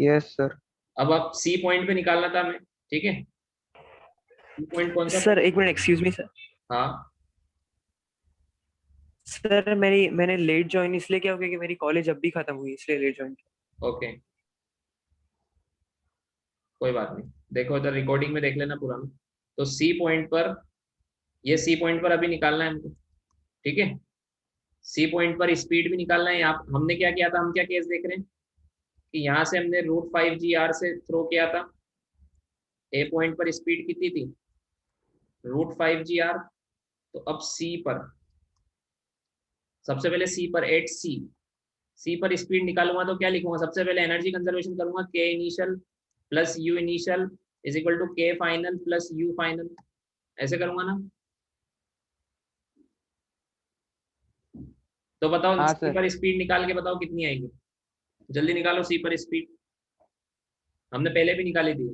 Yes sir. अब आप C point पे निकालना था हमें, ठीक है। सी पॉइंट कौन सा था? सर एक मिनट, एक्सक्यूज मी सर। हाँ। सर मैंने लेट ज्वाइन इसलिए किया क्योंकि मेरी कॉलेज अब भी खत्म हुई, इसलिए लेट ज्वाइन किया। ओके, कोई बात नहीं, देखो इधर रिकॉर्डिंग में देख लेना पुराना। तो सी पॉइंट पर, ये सी पॉइंट पर अभी निकालना है हमको, ठीक है। सी पॉइंट पर स्पीड भी निकालना है। आप हमने क्या किया था, हम क्या केस देख रहे हैं कि यहाँ से हमने √5 GR से थ्रो किया था। ए पॉइंट पर स्पीड कितनी थी? √5 GR। तो अब सी पर, सबसे पहले सी पर एट सी, सी पर स्पीड निकालूंगा तो क्या लिखूंगा? सबसे पहले एनर्जी कंजर्वेशन करूंगा, K initial plus U initial is equal to K final plus U final, ऐसे करूंगा ना। तो बताओ हाँ सी सर। पर स्पीड निकाल के बताओ कितनी आएगी, जल्दी निकालो सी पर स्पीड, हमने पहले भी निकाली थी।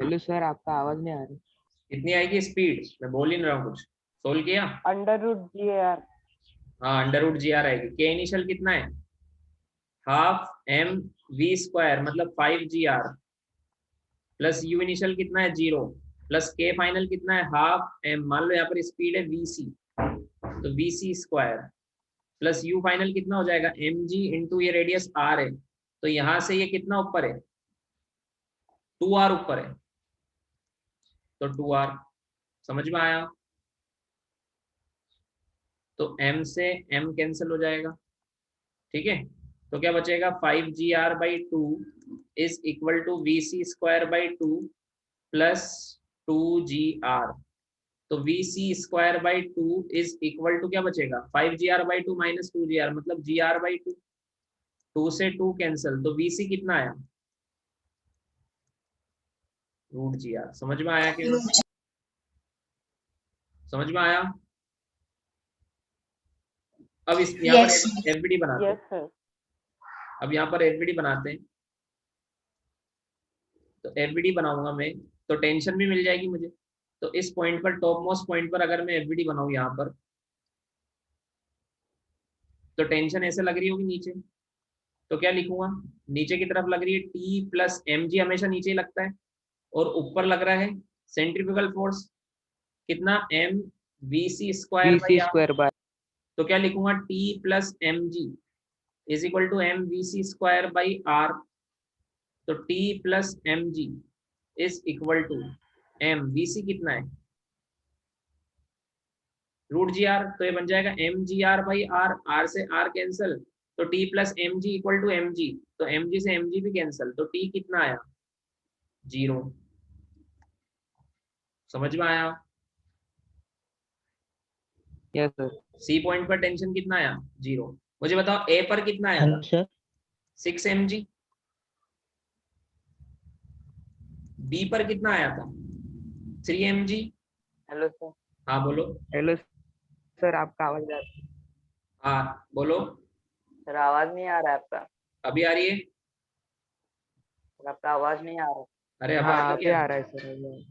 हेलो सर, आपका आवाज नहीं आ रही। कितनी आएगी स्पीड? मैं बोल ही नहीं रहा हूँ कुछ, सोल्व किया। √GAR। हाँ, √GR आएगी। के इनिशियल कितना है? ½ mv² मतलब 5 GR प्लस यू इनिशियल कितना है? 0 प्लस के फाइनल कितना है? ½ m। मान लो यहाँ पर स्पीड है vc, तो vc² प्लस यू फाइनल कितना हो जाएगा? mg इंटू ये रेडियस r है, तो यहाँ से ये कितना ऊपर है? 2r ऊपर है, तो 2r। समझ में आया? तो m से m कैंसिल हो जाएगा, ठीक है। तो क्या बचेगा? 5 GR/2 is equal to vc²/2 plus 2 GR। तो vc²/2 इज इक्वल टू क्या बचेगा? 5 GR/2 माइनस 2 GR मतलब GR/2। 2 से 2 कैंसिल, तो vc कितना आया? √GR। समझ में आया क्या? समझ में आया? अब इस यहाँ पर यस। एफबीडी बनाते हैं। Yes sir. अब यहाँ पर एफबीडी बनाते हैं, तो एफबीडी बनाऊंगा मैं, तो टेंशन भी मिल जाएगी मुझे। तो इस पॉइंट पर, टॉप मोस्ट पॉइंट पर अगर मैं एफबीडी बनाऊं यहाँ पर, तो टेंशन ऐसे लग रही होगी नीचे, तो क्या लिखूंगा? नीचे की तरफ लग रही है टी प्लस एम जी, हमेशा नीचे ही लगता है, और ऊपर लग रहा है सेंट्रीफ्यूगल फोर्स कितना? M V C square B by C R. Square by. तो क्या लिखूंगा? T plus M G is equal to M V C square by R. तो T plus M G is equal to M V C कितना है? √GR। तो ये बन जाएगा mgr/r, r से r कैंसल, तो t plus M G equal to M G, तो एम जी से एम जी भी कैंसल, तो t कितना आया? 0। समझ में आया? Yes sir. सी पॉइंट पर टेंशन कितना आया? 0। मुझे बताओ ए पर कितना आया हाँ था? सर। 6 mg। बी पर कितना आया था? 3 mg। Hello sir. हाँ बोलो। हेलो सर, आपका आवाज आ रही। हाँ बोलो। सर आवाज नहीं आ रहा है आपका। अभी आ रही है? सर आपका आवाज नहीं आ रहा। अरे अब आ हाँ, रही अभी क्या? आ रहा है सर, अभी आ रहा है।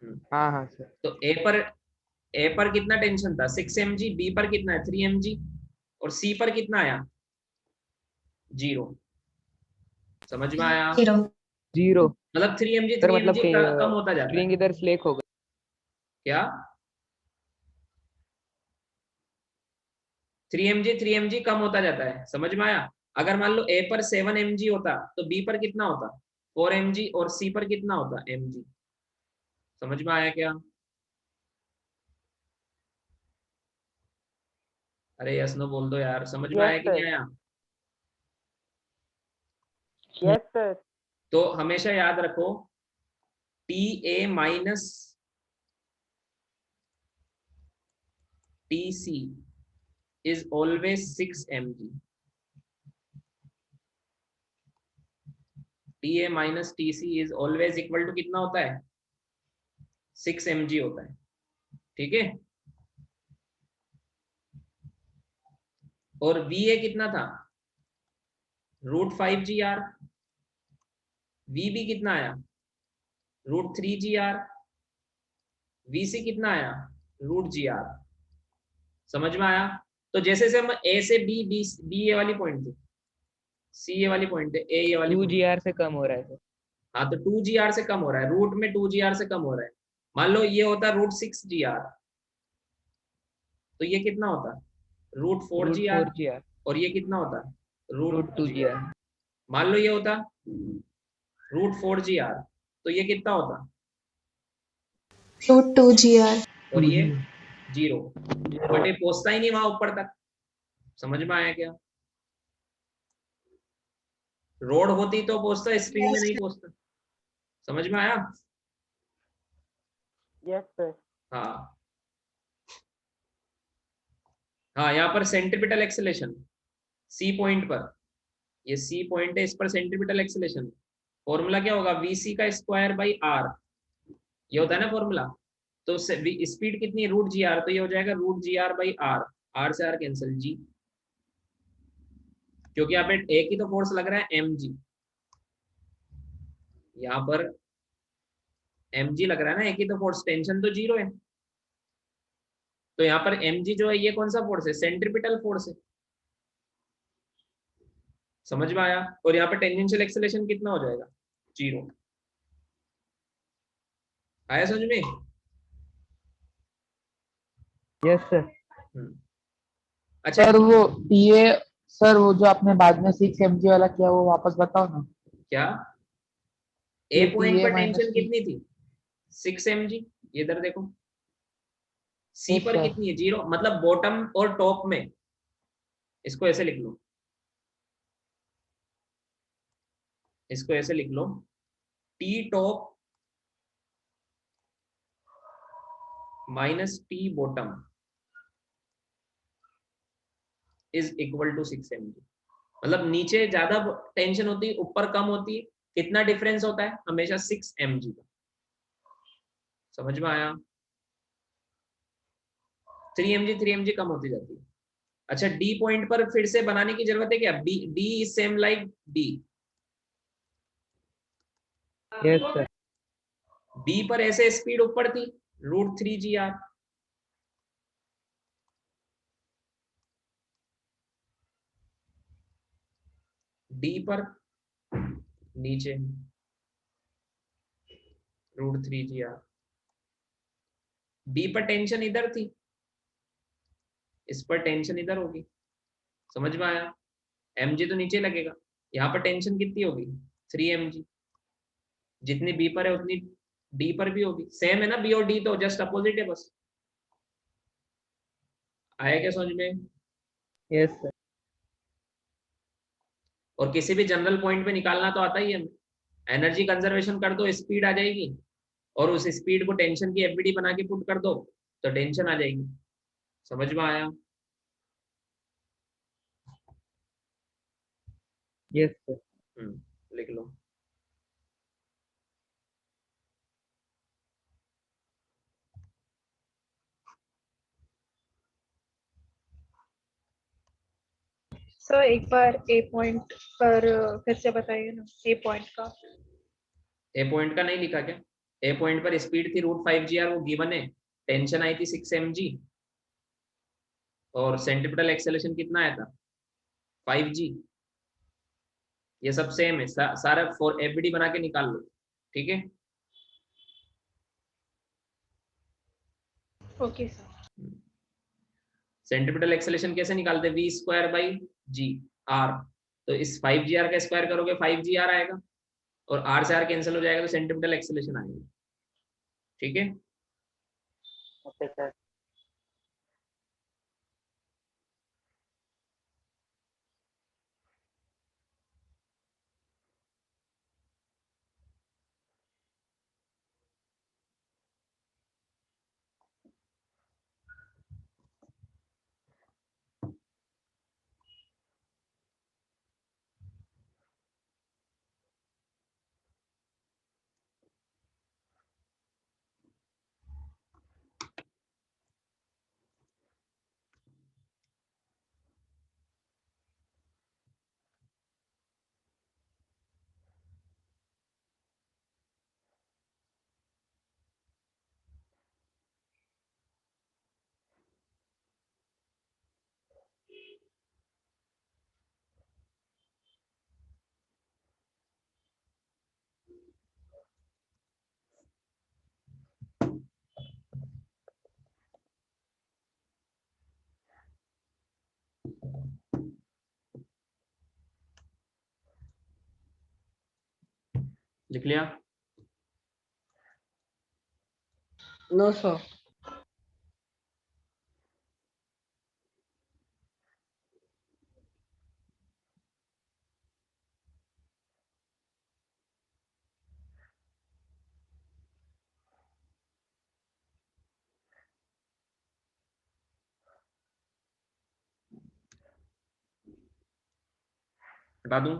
हम्म, हाँ हाँ सर। तो ए पर कितना टेंशन था? 6 mg। बी पर कितना है? 3 mg। और सी पर कितना आया? 0। समझ में आया? 0। जीरो। मतलब 3 mg सर 3 mg मतलब कि कम होता जाता है। स्ट्रिंग इधर स्लेक हो गई। क्या? 3 mg कम होता जाता है, समझ में आया? अगर मान लो ए पर 7 mg होता, तो बी पर कितना होता? 4 mg, और सी पर कितना होता? mg। समझ में आया क्या? अरे यस नो बोल दो यार, समझ में यस आया कि नहीं सर। आया? Yes sir. तो हमेशा याद रखो, T A minus T C is always 6 mg। TA minus TC is always equal to कितना होता है 6 mg होता है, ठीक है। और VA कितना था √5GR, VB कितना आया √3GR, VC कितना आया √GR। समझ में आया? तो जैसे से हम A से B ये वाली पॉइंट थी, C ये वाली पॉइंट है, A ये वाली पॉइंट, 2GR से कम हो रहा है सर। हाँ तो 2GR से कम हो रहा है, रूट में 2GR से कम हो रहा है। मान लो ये होता √6GR, तो ये कितना होता √4GR, 4GR, और ये कितना होता √2GR। √2GR, मान लो ये होता √4GR, तो ये कितना होता √2GR। और ये 0, बट ये पहुंचता ही नहीं वहां ऊपर तक। समझ में आया क्या? रोड होती तो पहुंचता, स्ट्रिंग में नहीं पहुंचता। समझ में आया? Yes sir. हाँ हाँ, यहाँ पर सेंट्रीपिटल एक्सेलेरेशन C पॉइंट पर, ये C पॉइंट है, इस पर सेंट्रीपिटल एक्सेलेरेशन फॉर्मूला क्या होगा VC का स्क्वायर बाई R, ये होता है ना फॉर्मूला। तो स्पीड कितनी है √GR, तो ये हो जाएगा √GR बाई R, R से R कैंसिल G, क्योंकि यहाँ पे एक ही तो फोर्स लग रहा है mg, यहाँ पर mg लग रहा है ना, एक ही तो फोर्स, टेंशन तो 0 है। तो यहाँ पर mg जो है ये कौन सा फोर्स है सेंट्रीपिटल फोर्स है। समझ में आया? और यहाँ पे टेंजेंशियल एक्सेलरेशन कितना हो जाएगा 0। आया समझ में? Yes sir. अच्छा सर वो ये सर वो जो आपने बाद में 6 mg वाला किया वो वापस बताओ ना। क्या ए ये पॉइंट TA पर माइनस टेंशन T। कितनी थी 6 mg, ये इधर देखो। सी यस पर सर। कितनी है 0, मतलब बॉटम और टॉप में, इसको ऐसे लिख लो, इसको ऐसे लिख लो, T top minus T bottom is equal to 6 mg। मतलब नीचे ज्यादा टेंशन होती है, ऊपर कम होती है, कितना डिफरेंस होता है हमेशा 6 mg का। समझ में आया? 3 mg कम होती जाती है। अच्छा डी पॉइंट पर फिर से बनाने की जरूरत है क्या, D is same like D, yes sir. B पर ऐसे स्पीड ऊपर थी √3GR, डी पर नीचे √3GR, बी पर टेंशन इधर थी, इस पर टेंशन इधर होगी। समझ में आया? mg तो नीचे लगेगा, यहाँ पर टेंशन कितनी होगी 3 mg, जितनी बी पर है उतनी डी पर भी होगी। सेम है ना बी और डी, तो जस्ट अपोजिट है बस। आया क्या समझ में? Yes sir. और किसी भी जनरल पॉइंट पे निकालना तो आता ही है, एनर्जी कंजर्वेशन कर दो स्पीड आ जाएगी, और उस स्पीड को टेंशन की एफबीडी बना के पुट कर दो तो टेंशन आ जाएगी। समझ में आया? Yes sir. लिख लो। सर एक बार ए पॉइंट पर फिर से बताइए ना, ए पॉइंट का। ए पॉइंट का नहीं लिखा क्या? ए पॉइंट पर स्पीड थी √5GR, वो गिवन है, टेंशन आई थी 6 mg, और सेंट्रीपिटल एक्सेलरेशन कितना आया था 5g। ये सब सेम है, सारा फॉर एफबीडी बना के निकाल लो, ठीक है। Okay sir. सेंट्रीपिटल एक्सेलरेशन कैसे निकालते, v²/g r, तो इस 5GR का स्क्वायर करोगे 5GR आएगा, और r से r कैंसिल हो जाएगा तो सेंट्रीपिटल एक्सेलरेशन आएगा, ठीक है। Okay sir. लिख लिया? No sir. हटा दूं?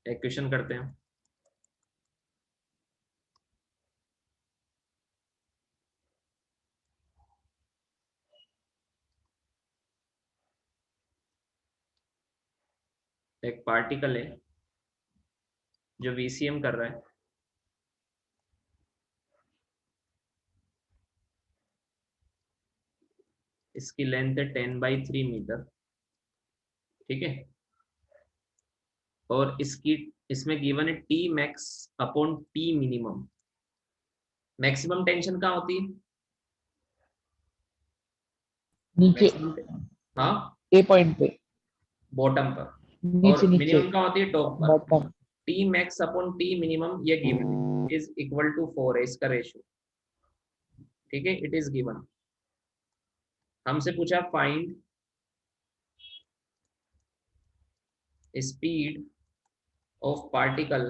एक क्वेश्चन करते हैं। एक पार्टिकल है जो VCM कर रहा है, इसकी लेंथ है 10/3 मीटर, ठीक है, और इसमें गिवन है T max upon T minimum. Maximum tension कहाँ होती है? नीचे हाँ, ए पॉइंट पे, बॉटम पर, नीचे और नीचे मिनिमम कहाँ होती है? टॉप पर। Bottom. T max upon T minimum ये गिवन इज इक्वल टू 4 है इसका रेशियो, ठीक है, इट इज गिवन। हमसे पूछा find speed of particle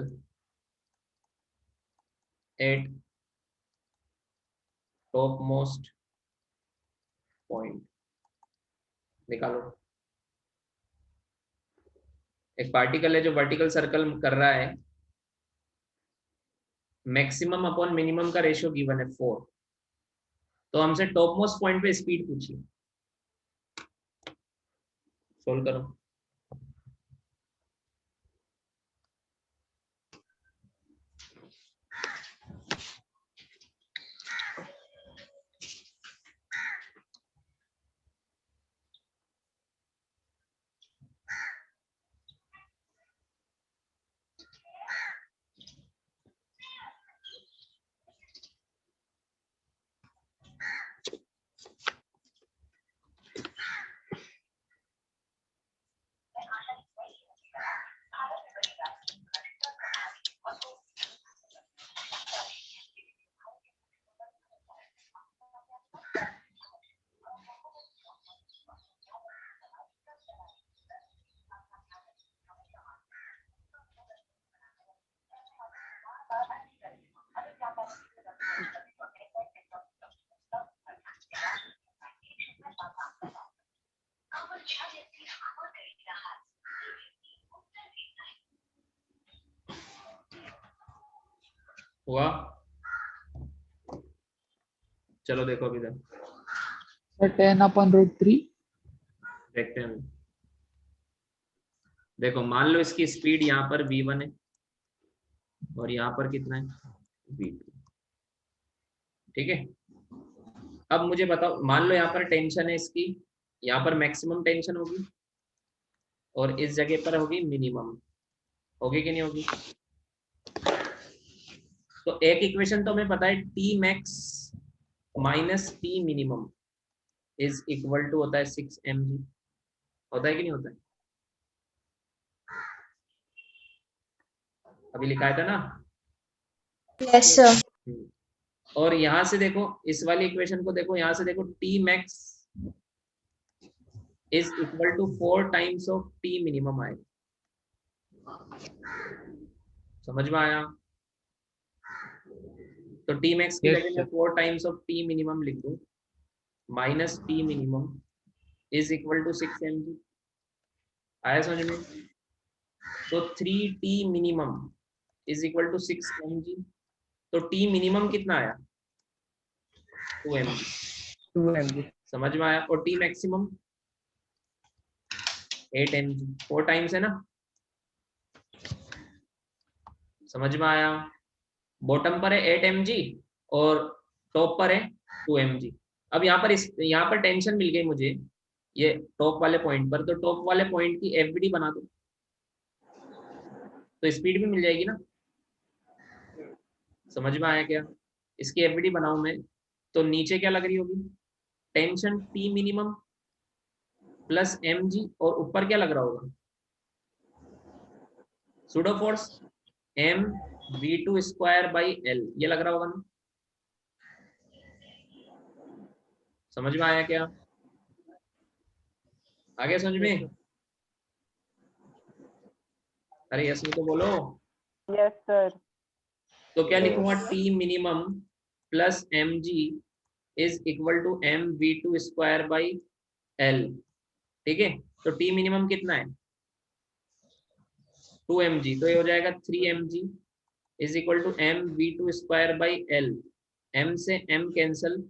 at top most point. निकालो। एक पार्टिकल है जो वर्टिकल सर्कल कर रहा है, मैक्सिमम अपॉन मिनिमम का रेशियो गिवन है 4, तो हमसे टॉप मोस्ट पॉइंट पे स्पीड पूछी। सोल्व करो। हुआ? चलो देखो अभी तक 10/√3। देखते हैं। देखो मान लो इसकी स्पीड यहाँ पर v1 है और यहाँ पर कितना है? v2, ठीक है। अब मुझे बताओ, मान लो यहाँ पर टेंशन है इसकी, यहाँ पर मैक्सिमम टेंशन होगी और इस जगह पर होगी मिनिमम, होगी कि नहीं होगी? तो एक इक्वेशन तो हमें पता है, T max minus T minimum is equal to होता है 6 mg, होता है कि नहीं होता है? अभी लिखाया था ना? Yes sir. और यहां से देखो, इस वाली इक्वेशन को देखो, यहां से देखो, T max is equal to 4 times of T minimum आएगा। समझ में आया? तो T मैक्स की जगह मैं 4 टाइम्स ऑफ T मिनिमम लिख दूं, minus T minimum is equal to 6 mg। आया समझ में? तो 3T minimum is equal to 6 mg। तो T मिनिमम कितना आया? 2 mg। 2 mg. समझ में आया? और टी मैक्सिमम 8 mg, 4 टाइम्स है ना, समझ में आया? बॉटम पर है 8 mg और टॉप पर है 2 mg। अब यहाँ पर टेंशन मिल गई मुझे ये टॉप वाले पॉइंट पर, तो टॉप वाले पॉइंट की एफबीडी बना दो तो स्पीड भी मिल जाएगी ना। समझ में आया क्या? इसकी एफबीडी बनाऊं मैं तो नीचे क्या लग रही होगी, tension T minimum plus mg, और ऊपर क्या लग रहा होगा, pseudo force m v2 square by l, ये लग रहा होगा ना। समझ में आया क्या? आगे समझ में? अरे यस में तो बोलो। Yes sir. तो क्या लिखूंगा, T minimum plus mg is equal to m v2 square by l। ठीक है, तो टी मिनिमम कितना है 2 mg, तो ये हो जाएगा 3 mg is equal to m v2 square by l। m से m कैंसल,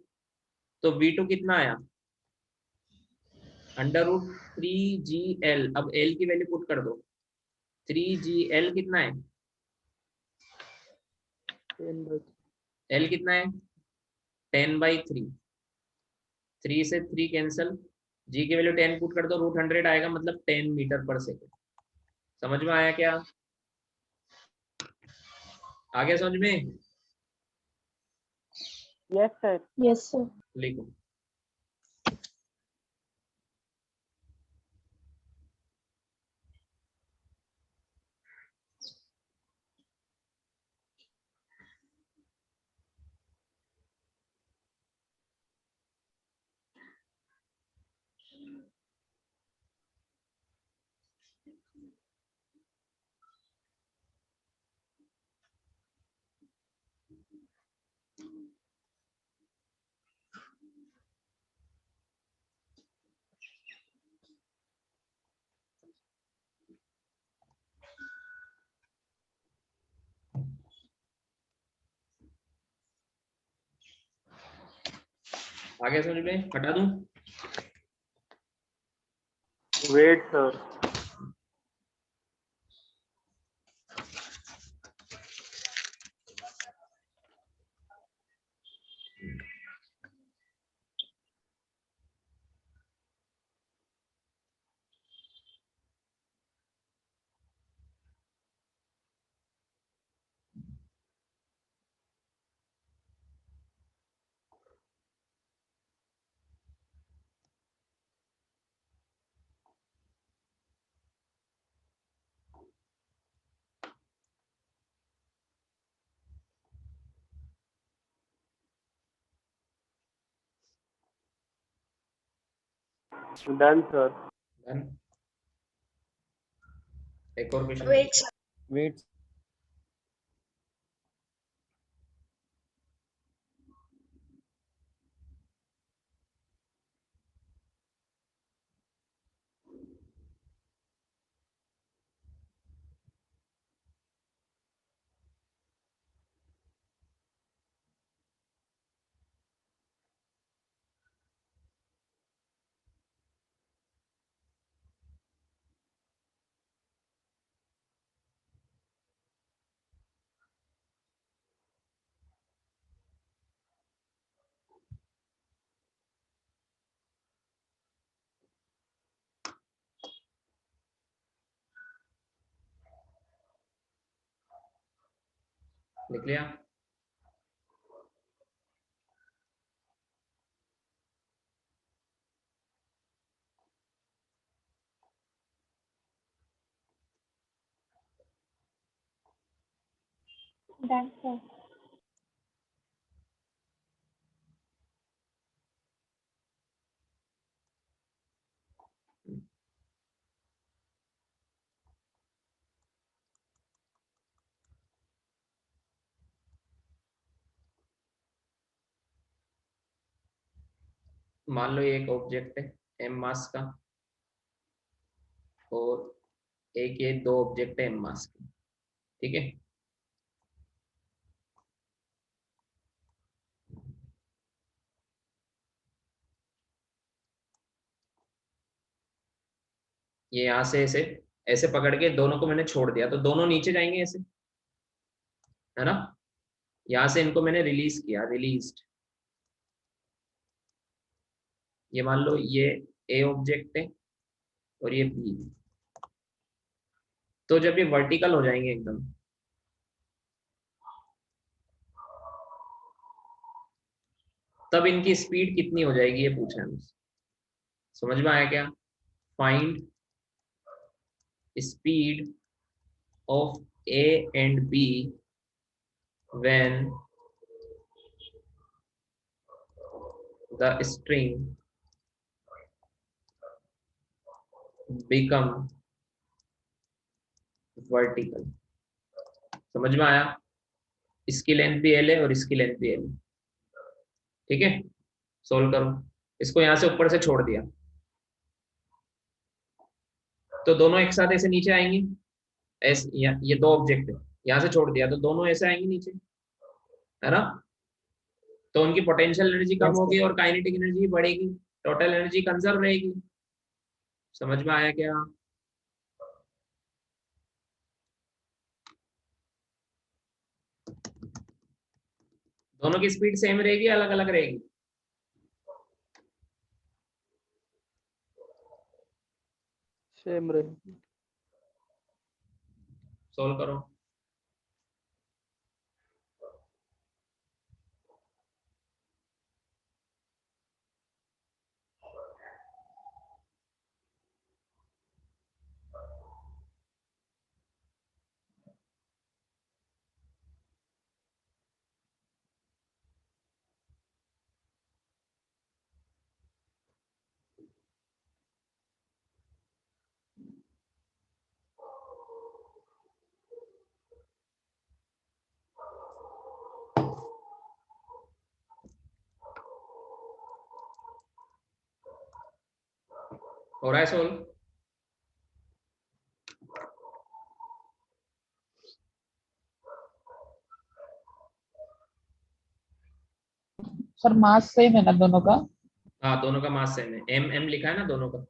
तो v2 कितना आया अंडर रूट 3gl। अब l की वैल्यू पुट कर दो, 3gl कितना है, l कितना है 10/3, 3 से 3 कैंसल, g की वैल्यू 10 पुट कर दो, रूट 100 आएगा, मतलब 10 मीटर पर सेकेंड। समझ में आया क्या? आगे समझ में? Yes sir. Yes sir. लिखो। आगे समझ में? हटा दूं? Wait sir. Done sir. Done. एक और क्वेश्चन। Wait. लिख लिया? Done sir. मान लो ये एक ऑब्जेक्ट है m मास का, और एक ये दो ऑब्जेक्ट है m मास के। ठीक है, ये यहाँ से ऐसे ऐसे पकड़ के दोनों को मैंने छोड़ दिया, तो दोनों नीचे जाएंगे ऐसे, है ना। यहाँ से इनको मैंने रिलीज किया, रिलीज्ड। ये मान लो ये ए ऑब्जेक्ट है और ये बी। तो जब ये वर्टिकल हो जाएंगे एकदम, तब इनकी स्पीड कितनी हो जाएगी, ये पूछा है मुझसे। समझ में आया क्या? Find speed of A and B when the string become vertical. समझ में आया? इसकी लेंथ भी एल है और इसकी लेंथ भी एल है। ठीक है, सोल्व करो। इसको यहां से ऊपर से छोड़ दिया, तो दोनों एक साथ ऐसे नीचे आएंगे। ऐसे ये दो ऑब्जेक्ट है, यहां से छोड़ दिया तो दोनों ऐसे आएंगे नीचे, है ना। तो उनकी पोटेंशियल एनर्जी कम होगी और काइनेटिक एनर्जी बढ़ेगी, टोटल एनर्जी कंजर्व रहेगी। समझ में आया क्या? दोनों की स्पीड सेम रहेगी, अलग अलग रहेगी? सेम रहेगी। सोल्व करो। हो रहा है सोल्व? सर मास सेम है ना दोनों का? हाँ, दोनों का मास सेम है, एम एम लिखा है ना दोनों का।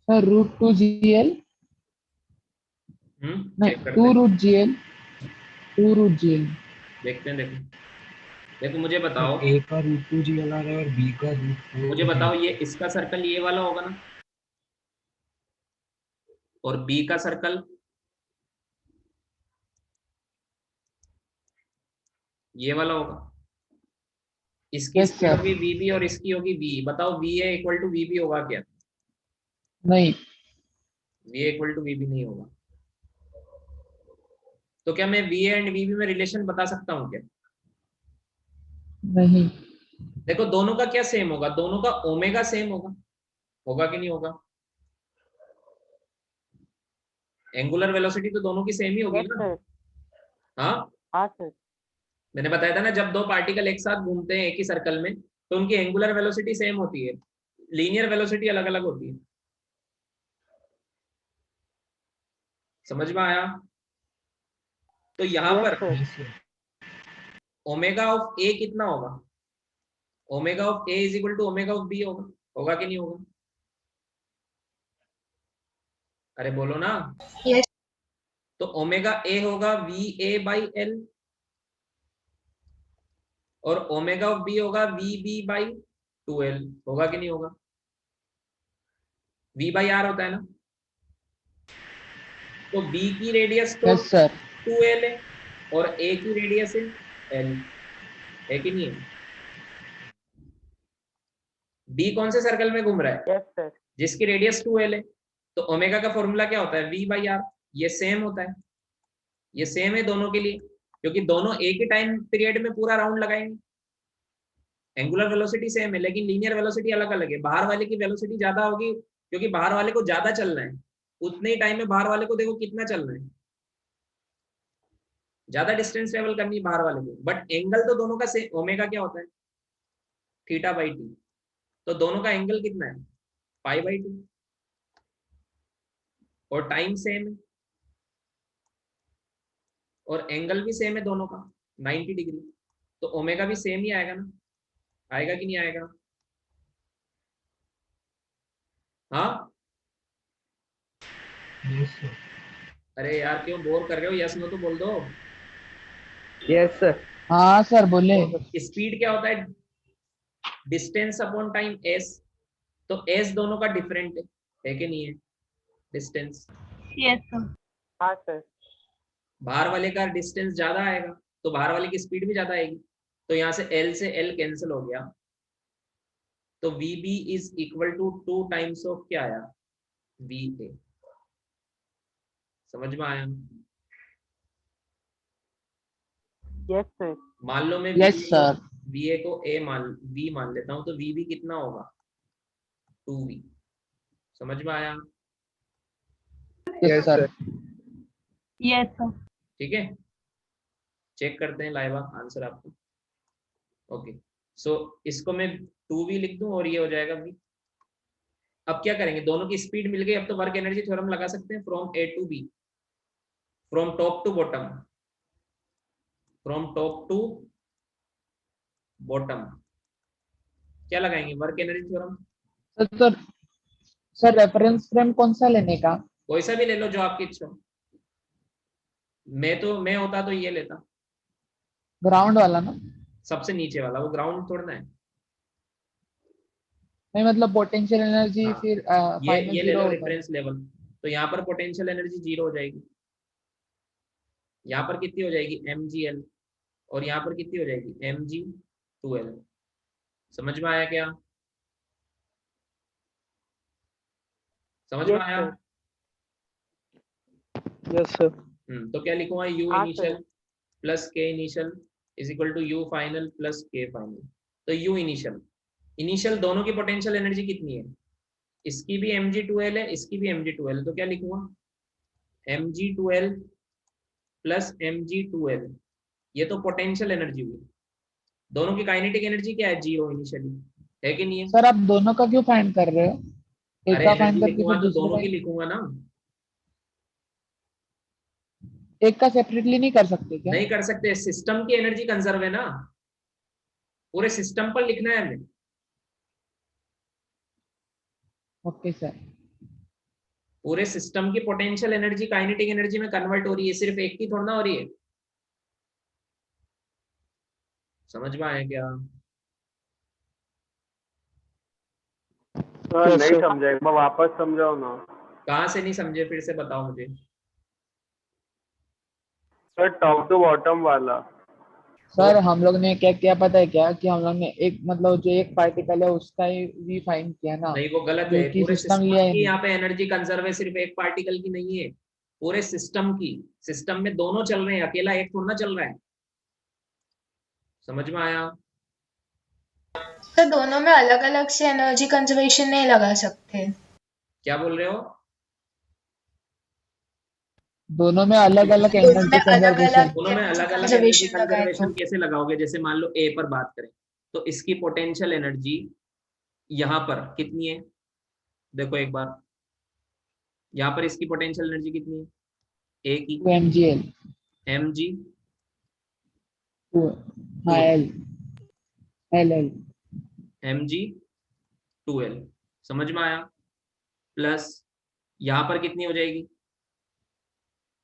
सर √2 GL, नहीं चेक करते 2 हैं, रूट GL, 2 रूट GL। देखते हैं। देखो देखो, मुझे बताओ, ए का √2 GL आ रहा है और बी का मुझे √4 बताओ, GL। ये इसका सर्कल ये वाला होगा ना, और बी का सर्कल ये वाला होगा। इसकी यस स्पीड सर। होगी वीबी और इसकी होगी वी। बताओ वी ए इक्वल टू वीबी होगा क्या? नहीं। वी ए इक्वल टू वीबी नहीं होगा। तो क्या मैं वी ए एंड वीबी में रिलेशन बता सकता हूँ क्या? नहीं। देखो दोनों का क्या सेम होगा, दोनों का ओमेगा सेम होगा, होगा कि नहीं होगा? एंगुलर वेलोसिटी तो दोनों की सेम ही होगी यस ना। सर। हाँ, हाँ सर। मैंने बताया था ना, जब दो पार्टिकल एक साथ घूमते हैं एक ही सर्कल में तो उनकी एंगुलर वेलोसिटी सेम होती है, लीनियर वेलोसिटी अलग अलग होती है। समझ में आया? तो यहाँ यस पर sir. Yes sir. Omega of A कितना होगा? Omega of A is equal to omega of B होगा, होगा कि नहीं होगा? अरे बोलो ना। यस। तो ओमेगा ए होगा वी ए बाई एल और ओमेगा ऑफ बी होगा वी बी बाई 2l, होगा कि नहीं होगा? v बाई आर होता है ना। तो b की रेडियस तो यस सर। 2l है और a की रेडियस है l, है कि नहीं है? b कौन से सर्कल में घूम रहा है? Yes sir. जिसकी रेडियस 2l है। तो ओमेगा का फॉर्मूला क्या होता है? v by R. ये सेम होता है, ये सेम है दोनों के लिए, क्योंकि दोनों एक ही टाइम पीरियड में पूरा राउंड लगाएंगे। एंगुलर वेलोसिटी सेम है लेकिन लीनियर वेलोसिटी अलग अलग है। बाहर वाले की वेलोसिटी ज्यादा होगी क्योंकि बाहर वाले को ज्यादा चलना है, उतने ही टाइम में बाहर वाले को देखो कितना चलना है, ज्यादा डिस्टेंस ट्रेवल करनी है बाहर वाले को। बट एंगल तो दोनों का सेम, ओमेगा क्या होता है? Theta by T. तो दोनों का एंगल कितना है? पाई बाई 2 और टाइम सेम है और एंगल भी सेम है दोनों का 90 डिग्री। तो ओमेगा भी सेम ही आएगा ना, आएगा कि नहीं आएगा? हाँ। Yes sir. अरे यार क्यों बोर कर रहे हो, यस नो तो बोल दो। Yes sir. हाँ सर बोले। स्पीड क्या होता है? Distance upon time s। तो s दोनों का डिफरेंट है कि नहीं है? Distance yes sir. हाँ सर। बाहर वाले का डिस्टेंस ज्यादा आएगा तो बाहर वाले की स्पीड भी ज्यादा आएगी। तो यहाँ से l से l कैंसिल हो गया, तो vb is equal to 2 times of क्या आया? va। समझ में आया? Yes sir. मान लो मैं यस सर। va को a मान v मान लेता हूँ तो vb कितना होगा? 2v। समझ में आया? Yes sir. Yes sir. ठीक है, चेक करते हैं लाइवा आंसर आपको। ओके, सो इसको मैं 2v लिख दूं और ये हो जाएगा v। अब क्या करेंगे, दोनों की स्पीड मिल गई, अब तो वर्क एनर्जी थ्योरम लगा सकते हैं। From a to b, from top to bottom, from top to bottom क्या लगाएंगे? Work energy theorem. Sir sir reference frame कौन सा लेने का? कोई सा भी ले लो जो आपकी इच्छा हो। मैं होता तो ये लेता, ग्राउंड वाला ना? सबसे नीचे वाला। वो ग्राउंड थोड़ा ना है। नहीं मतलब पोटेंशियल एनर्जी हाँ, फिर फाइनल ये ले जीरो लो होता है। Reference level. तो यहाँ पर पोटेंशियल एनर्जी 0 हो जाएगी, यहाँ पर कितनी हो जाएगी? mgl, और यहाँ पर कितनी हो जाएगी? mg2l। समझ में आया क्या? समझ में यस आया? सर। Yes sir. तो क्या लिखूंगा? u हाँ initial sir. Plus k initial is equal to u final plus k final. तो u इनिशियल, इनिशियल दोनों की पोटेंशियल एनर्जी कितनी है? इसकी भी mg2l है, इसकी भी mg2l है। तो क्या लिखूंगा? mg2l plus mg2l। ये तो पोटेंशियल एनर्जी हुई। दोनों की काइनेटिक एनर्जी क्या है? 0 इनिशियली, है कि नहीं है? सर आप दोनों का क्यों फाइंड कर रहे हो? एक अरे का एनर्जी फाइंड करके लिखूंगा फिर तो दूसरे दोनों का। की लिखूंगा ना। एक का सेपरेटली नहीं कर सकते क्या? नहीं कर सकते, सिस्टम की एनर्जी कंजर्व है ना, पूरे सिस्टम पर लिखना है हमें। Okay sir. पूरे सिस्टम की पोटेंशियल एनर्जी काइनेटिक एनर्जी में कन्वर्ट हो रही है, सिर्फ एक की थोड़ा ना हो रही है। समझ में आया क्या? सर नहीं समझा, एक बार वापस समझाओ ना। कहाँ से नहीं समझे, फिर से बताओ मुझे। सर टॉप टू बॉटम वाला। सर हम लोग ने क्या किया पता है क्या, कि हम लोग ने एक मतलब जो एक पार्टिकल है उसका ही वी फाइंड किया ना, नहीं, वो गलत है। क्योंकि पूरे सिस्टम सिस्टम लिया ही की नहीं। यहाँ पे एनर्जी कंजर्व है, सिर्फ एक पार्टिकल की नहीं है, पूरे सिस्टम की। सिस्टम में दोनों चल रहे हैं, अकेला एक थोड़ा ना चल रहा है। समझ में आया? तो दोनों में अलग अलग से एनर्जी कंजर्वेशन नहीं लगा सकते। क्या बोल रहे हो? दोनों में अलग अलग दोनों में एनर्जी अलग कंजर्वेशन। अलग दोनों में एनर्जी अलग अलग एनर्जी कंजर्वेशन लगाए तो कंजर्वेशन कैसे लगाओगे? जैसे मान लो ए पर बात करें तो इसकी पोटेंशियल एनर्जी यहाँ पर कितनी है? देखो एक बार, यहाँ पर इसकी पोटेंशियल एनर्जी कितनी है? ए की 2 mgl। mg 2 हाँ 2 l l mg 2l, समझ में आया? प्लस यहाँ पर कितनी हो जाएगी?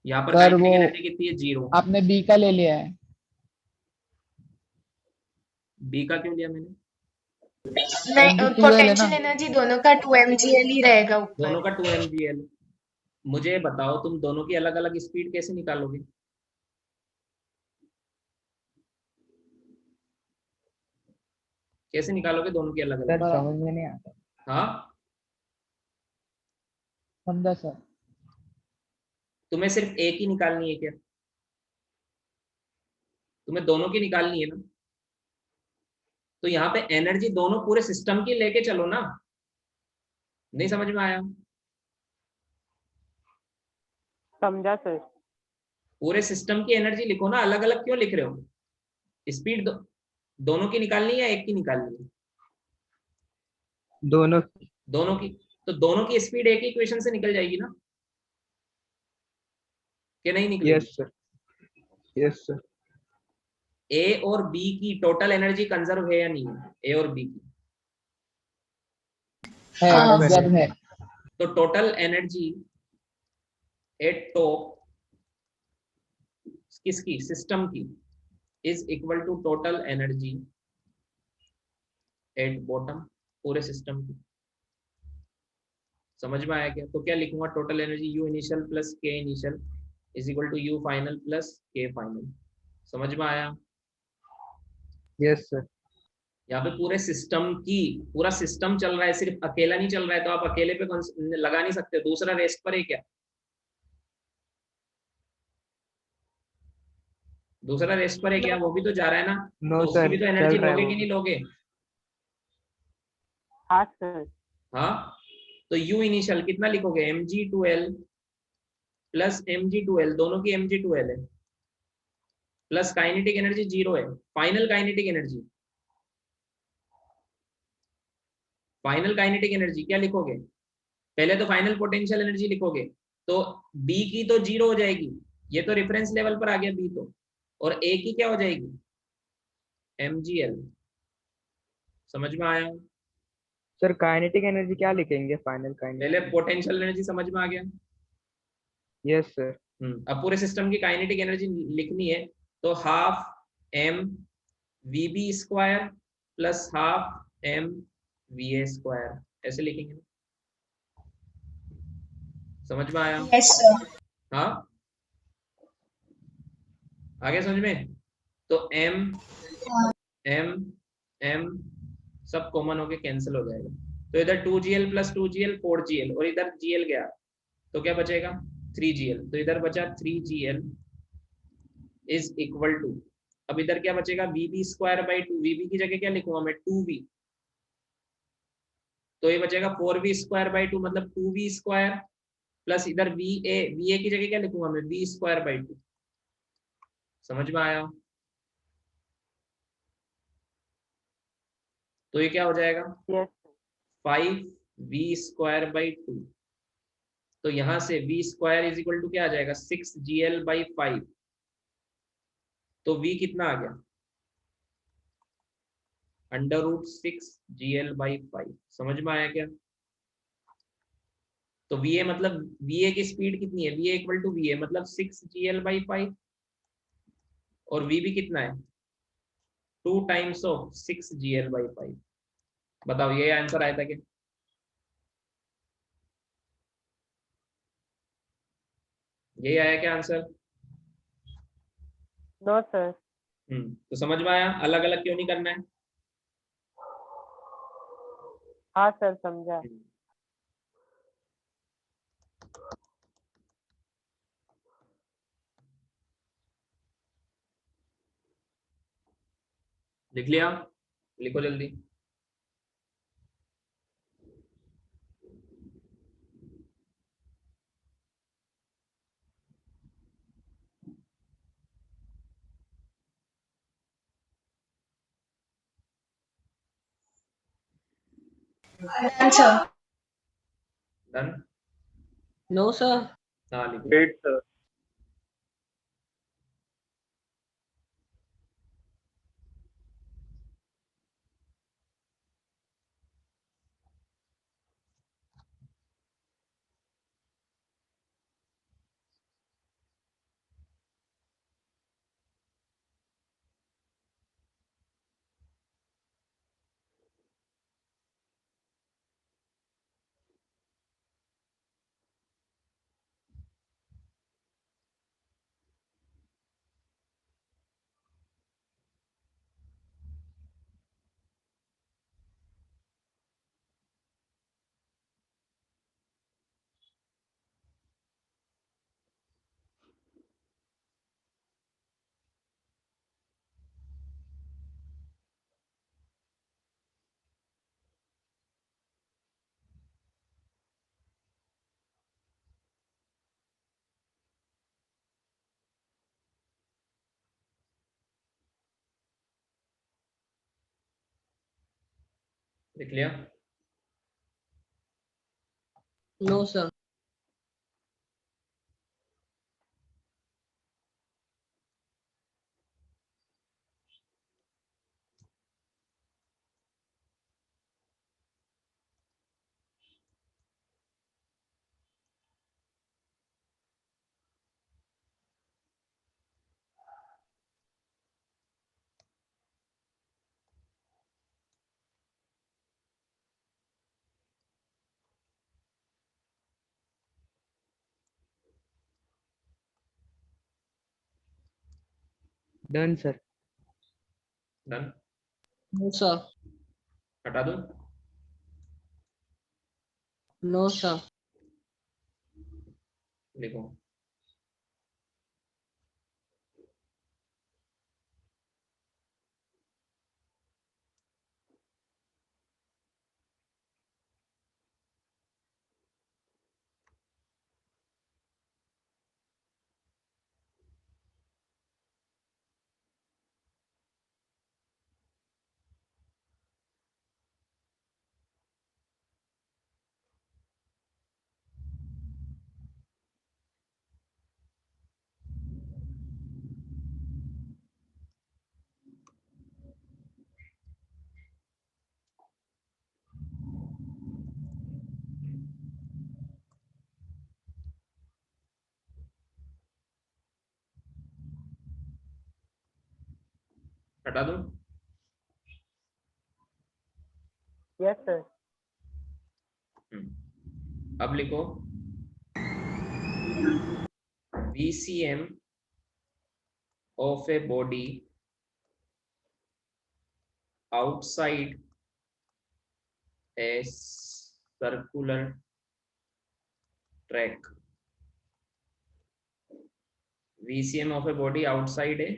यहाँ पर सर काइनेटिक वो एनर्जी कितनी है? 0। आपने बी का ले लिया है। बी का क्यों लिया मैंने? नहीं, mg2l है ना। पोटेंशियल एनर्जी दोनों का 2 mgl ही रहेगा ऊपर। दोनों का 2 mgl। मुझे बताओ तुम दोनों की अलग अलग स्पीड कैसे निकालोगे? कैसे निकालोगे दोनों की अलग अलग? सर समझ में नहीं आता। हाँ, समझा सर। तुम्हें सिर्फ एक ही निकालनी है क्या? तुम्हें दोनों की निकालनी है ना? तो यहाँ पे एनर्जी दोनों पूरे सिस्टम की लेके चलो ना। नहीं समझ में आया? समझा सर। पूरे सिस्टम की एनर्जी लिखो ना, अलग अलग क्यों लिख रहे हो? स्पीड दोनों की निकालनी है या एक की निकालनी है? दोनों। दोनों की। तो दोनों की स्पीड एक ही इक्वेशन से निकल जाएगी ना, कि नहीं निकलेगी? Yes sir. Yes sir. A और बी की टोटल एनर्जी कंजर्व है या नहीं है? ए और बी की है हाँ कंजर्व है। तो टोटल एनर्जी एट टॉप किसकी? सिस्टम की is equal to total energy at bottom, पूरे सिस्टम की। समझ में आया क्या? तो क्या लिखूंगा? Total energy U initial plus K initial is equal to U final plus K final. समझ में आया? Yes sir. यहाँ पे पूरे सिस्टम की, पूरा सिस्टम चल रहा है, सिर्फ अकेला नहीं चल रहा है, तो आप अकेले पे लगा नहीं सकते। दूसरा रेस्ट पर है क्या? दूसरा रेस्ट पर है क्या? वो भी तो जा रहा है ना, नो तो उसकी सर, भी तो चल एनर्जी रहा है लोगे वो कि भी। नहीं लोगे? हाँ सर। हाँ, तो यू इनिशियल कितना लिखोगे? mg2l प्लस mg2l, दोनों की mg2l है, प्लस काइनेटिक एनर्जी 0 है। Final kinetic energy, final kinetic energy क्या लिखोगे? पहले तो फाइनल पोटेंशियल एनर्जी लिखोगे, तो बी की तो 0 हो जाएगी, ये तो रेफरेंस लेवल पर आ गया बी तो, और ए की क्या हो जाएगी? mgl। समझ में आया? सर काइनेटिक एनर्जी क्या लिखेंगे? फाइनल पहले काइनेटिक। पोटेंशियल एनर्जी समझ में आ गया। Yes sir. अब पूरे सिस्टम की काइनेटिक एनर्जी लिखनी है, तो half m vb square plus half m va square, ऐसे लिखेंगे। समझ में आया? Yes sir. हाँ, आगे समझ में? तो m m m सब कॉमन होके कैंसिल हो जाएगा, तो इधर 2gl प्लस 2gl 4gl, और इधर gl गया तो क्या बचेगा? 3gl, तो इधर बचा 3gl इज इक्वल टू, अब इधर क्या बचेगा? vb स्क्वायर बाई 2, vb की जगह क्या लिखूंगा मैं? 2v, तो ये बचेगा 4v स्क्वायर बाई 2, मतलब 2v स्क्वायर प्लस इधर va की जगह क्या लिखूंगा मैं? v square by 2। समझ में आया? तो ये क्या हो जाएगा? यस। 5v स्क्वायर बाई 2, तो यहां से v square is equal to क्या आ जाएगा? 6gl बाई 5, तो v कितना आ गया? Under root 6gl by 5। समझ में आया क्या? तो va मतलब va की स्पीड कितनी है? va इक्वल टू va मतलब 6gl बाई 5, और vb कितना है? 2 टाइम्स ऑफ 6gl बाई 5। बताओ ये आंसर आया था क्या? यही आया क्या आंसर? No sir. तो समझ में आया अलग अलग क्यों नहीं करना है? हाँ सर, समझा। लिख लिया? लिखो जल्दी। Answer done. No sir. हाँ लिखो। Wait sir. लिख लिया। No sir. Done sir. Done. No sir. हटा दूं? No sir. लिखो। हटा दूं? Yes sir. अब लिखो VCM of a body outside a circular track. VCM of a body outside a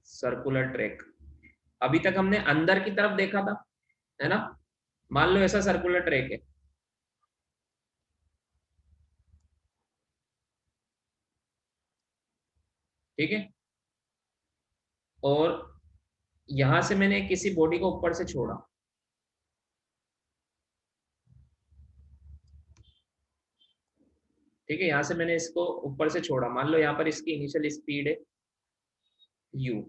circular track. अभी तक हमने अंदर की तरफ देखा था, है ना? मान लो ऐसा सर्कुलर ट्रैक है, ठीक है, और यहां से मैंने किसी बॉडी को ऊपर से छोड़ा, ठीक है, यहां से मैंने इसको ऊपर से छोड़ा, मान लो यहाँ पर इसकी इनिशियल स्पीड है u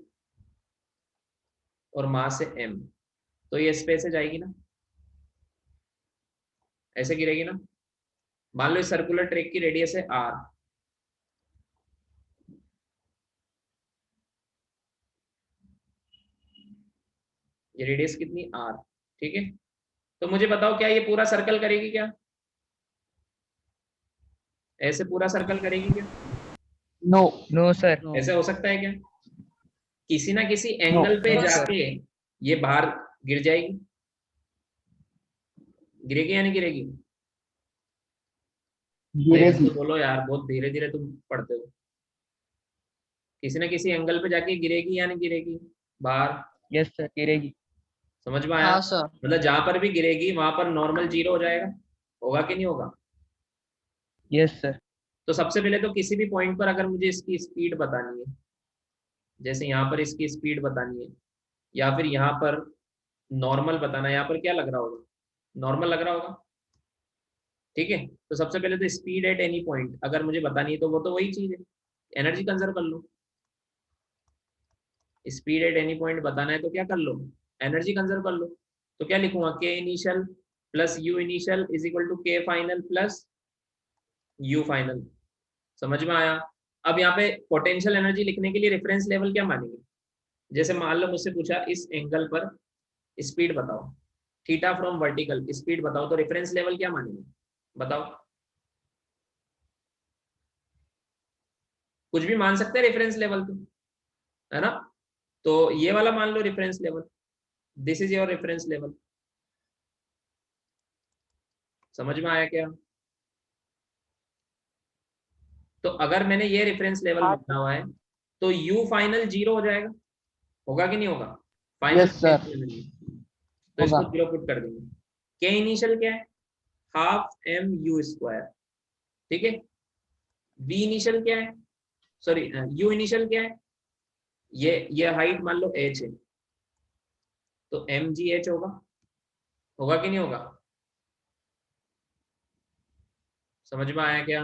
और मास है m, तो ये स्पेस से जाएगी ना, ऐसे गिरेगी ना। मान लो इस सर्कुलर ट्रैक की रेडियस है r, ये रेडियस कितनी r, ठीक है। तो मुझे बताओ क्या ये पूरा सर्कल करेगी क्या? ऐसे पूरा सर्कल करेगी क्या? नो। No sir. ऐसे हो सकता है क्या? किसी ना किसी नो। एंगल पे नो सर। जाके ये बाहर गिर जाएगी, गिरेगी या नहीं गिरेगी? तेज गिरेगी। तो बोलो यार, बहुत धीरे धीरे तुम पढ़ते हो। किसी ना किसी एंगल पे जाके गिरेगी या नहीं गिरेगी बाहर? यस सर, गिरेगी। समझ में आया? हाँ सर। मतलब जहां पर भी गिरेगी वहां पर नॉर्मल जीरो हो जाएगा, होगा कि नहीं होगा? Yes sir. तो सबसे पहले तो किसी भी पॉइंट पर अगर मुझे इसकी स्पीड बतानी है, जैसे यहाँ पर इसकी स्पीड बतानी है, या फिर यहाँ पर नॉर्मल बताना, यहाँ पर क्या लग रहा होगा, नॉर्मल लग रहा होगा, ठीक है। तो सबसे पहले तो स्पीड एट एनी पॉइंट अगर मुझे बतानी है तो वो तो वही चीज है, एनर्जी कंजर्व कर लो। स्पीड एट एनी पॉइंट बताना है तो क्या कर लो, एनर्जी कंजर्व कर लो। तो क्या लिखूंगा, K initial plus U initial is equal to K final plus U final. समझ में आया। अब यहाँ पे पोटेंशियल एनर्जी लिखने के लिए रेफरेंस लेवल क्या मानेंगे, जैसे मान लो मुझसे पूछा इस एंगल पर स्पीड बताओ, थीटा फ्रॉम वर्टिकल स्पीड बताओ, तो रेफरेंस लेवल क्या मानेंगे बताओ। कुछ भी मान सकते हैं रेफरेंस लेवल पे, है ना। तो ये वाला मान लो reference level, this is your reference level. समझ में आया क्या। तो अगर मैंने ये रेफरेंस लेवल हाँ लिखा हुआ है तो यू फाइनल 0 हो जाएगा, होगा कि नहीं होगा, फाइनल यस सर, तो इसको होगा। 0 पुट कर देंगे। के इनिशियल क्या है, हाफ एम यू स्क्वायर, ठीक है। वी इनिशियल क्या है, सॉरी यू इनिशियल क्या है, ये हाइट मान लो h है, तो एम जी एच होगा, होगा कि नहीं होगा। समझ में आया क्या।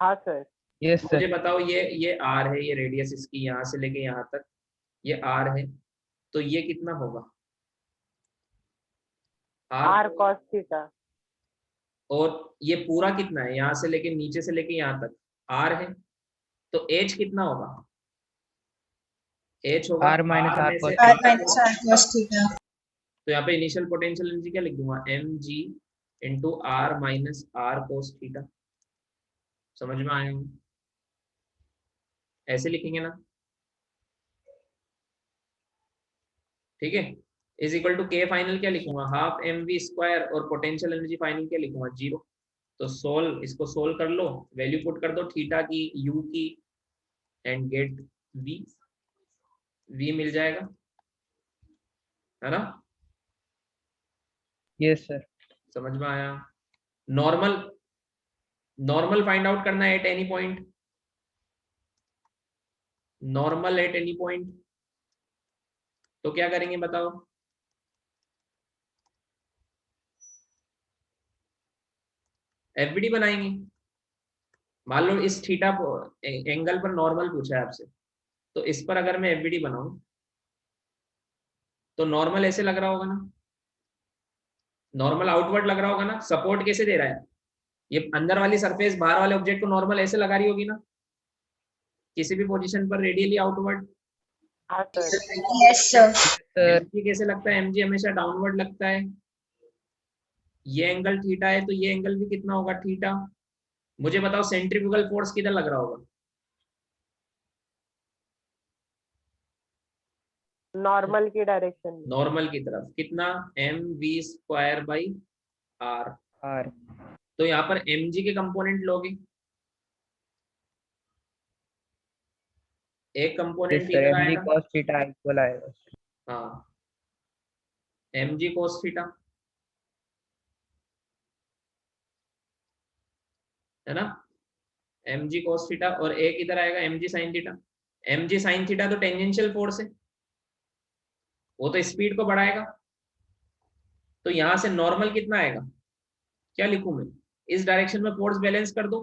हाँ सर। यस मुझे सर। बताओ ये r है, ये रेडियस इसकी यहाँ से लेके यहाँ तक ये r है, तो ये कितना होगा आर कॉस थीटा। और ये पूरा कितना है, यहाँ से लेके नीचे से लेके यहाँ तक r है, तो h कितना होगा, h होगा आर माइनस r आर में कॉस से थीटा। तो यहाँ पे इनिशियल पोटेंशियल एनर्जी क्या लिख दूंगा, M G into are minus are cos theta. समझ में आया, ऐसे लिखेंगे ना, ठीक है। Is equal to K final क्या लिखूंगा, हाफ एम वी स्क्वायर, और पोटेंशियल एनर्जी फाइनल क्या लिखूंगा 0। तो सोल्व, इसको सोल्व कर लो, वैल्यू पुट कर दो थीटा की यू की एंड गेट वी, वी मिल जाएगा, है ना। Yes sir. समझ में आया। नॉर्मल, नॉर्मल फाइंड आउट करना है at any point, normal at any point, तो क्या करेंगे बताओ। एफबीडी बनाएंगे। मान लो इस थीटा एंगल पर नॉर्मल पूछा है आपसे, तो इस पर अगर मैं एफबीडी बनाऊं तो नॉर्मल ऐसे लग रहा होगा ना, नॉर्मल आउटवर्ड लग रहा होगा ना। सपोर्ट कैसे दे रहा है, ये अंदर वाली सरफेस बाहर वाले ऑब्जेक्ट को नॉर्मल ऐसे लगा रही होगी ना, किसी भी पोजीशन पर रेडियली आउटवर्ड। हाँ सर। सर एमजी कैसे लगता है, एमजी हमेशा डाउनवर्ड लगता है। ये एंगल थीटा है तो ये एंगल भी कितना होगा, थीटा। मुझे बताओ सेंट्रीफ्यूगल फोर्स किधर लग रहा होगा, नॉर्मल की डायरेक्शन में। नॉर्मल की तरफ, कितना, M V square by R. R. तो यहाँ पर mg के कंपोनेंट लोगे, एक कंपोनेंट यस सर, इधर एम जी आएगा, कॉस थीटा इक्वल आएगा। हाँ mg cos थीटा, है ना, mg cos थीटा, और एक इधर आएगा mg sin theta. mg sin theta तो टेंजेंशियल फोर्स है, वो तो स्पीड को बढ़ाएगा। तो यहां से नॉर्मल कितना आएगा, क्या लिखूं मैं, इस डायरेक्शन में फोर्स बैलेंस कर दो,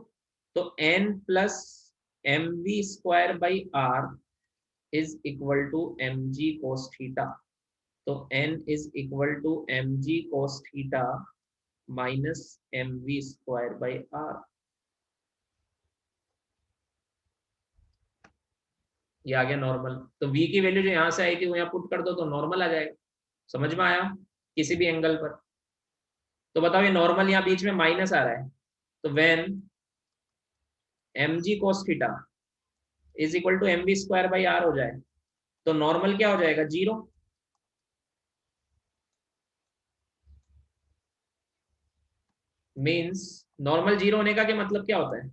तो n plus M V square by are is equal to mg cos theta. तो n is equal to mg cos theta minus M V square by R. ये आ गया नॉर्मल। तो v की वैल्यू जो यहाँ से आई थी वो यहाँ पुट कर दो तो नॉर्मल आ जाएगा। समझ में आया, किसी भी एंगल पर। तो बताओ ये नॉर्मल यहाँ बीच में माइनस आ रहा है, तो when mg cos theta is equal to M V square by R हो जाए तो नॉर्मल क्या हो जाएगा, 0। मीन्स नॉर्मल 0 होने का क्या मतलब क्या होता है,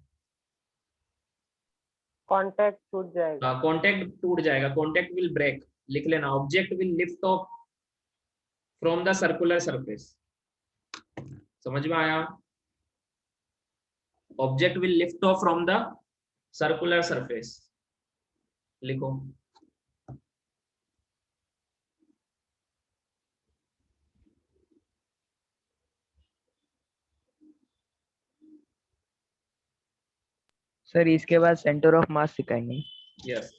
कांटेक्ट टूट जाएगा। कॉन्टेक्ट टूट जाएगा, कॉन्टेक्ट विल ब्रेक, लिख लेना, object will lift off from the circular surface. समझ में आया, object will lift off from the circular surface, लिखो। सर इसके बाद सेंटर ऑफ मास सिखाएंगे। यस।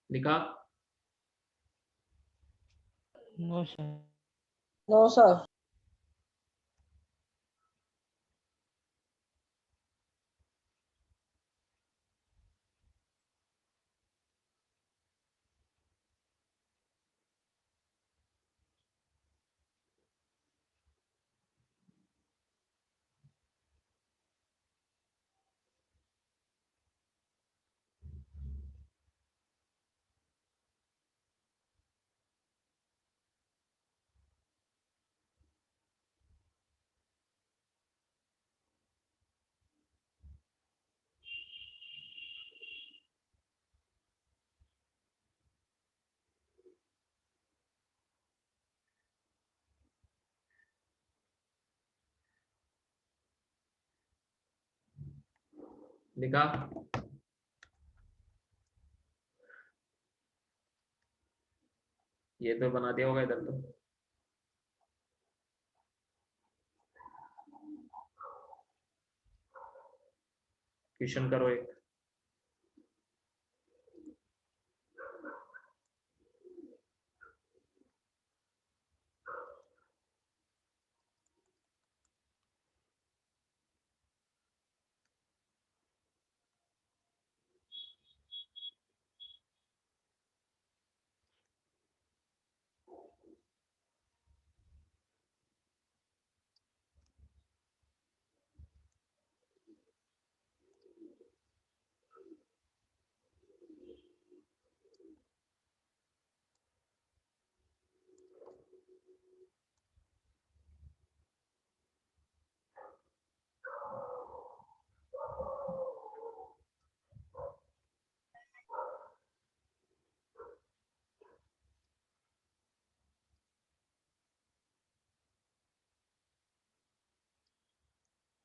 लिखा? No sir. No sir. लिखा? ये तो बना दिया होगा इधर तो। क्वेश्चन करो एक।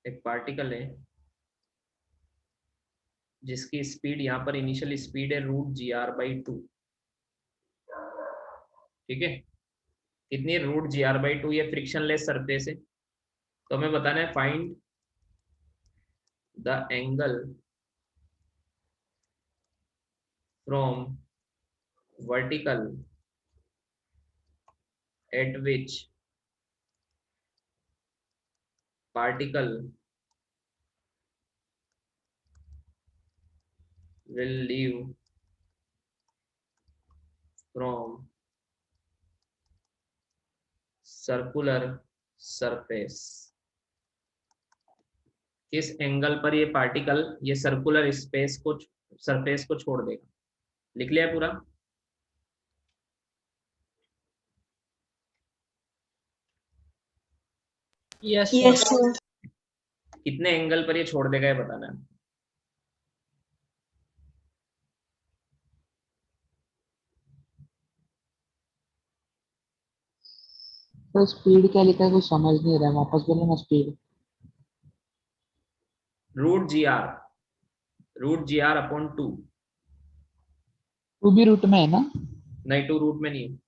एक पार्टिकल है जिसकी स्पीड यहाँ पर इनिशियल स्पीड है √gr/2। ठीक है, कितनी √gr/2? ये फ्रिक्शनलेस सरफेस है, तो हमें बताना है find the angle from vertical eight which particle will leave from circular surface। किस एंगल पर ये पार्टिकल ये सर्कुलर स्पेस को सरफेस को छोड़ देगा? लिख लिया है पूरा? Yes sir. कितने एंगल पर ये छोड़ देगा ये बताना है। तो स्पीड क्या लिखा है कुछ समझ नहीं रहा है, वापस बोलो ना स्पीड। √gr/2। टू भी रूट में है ना? नहीं, 2 रूट में नहीं है।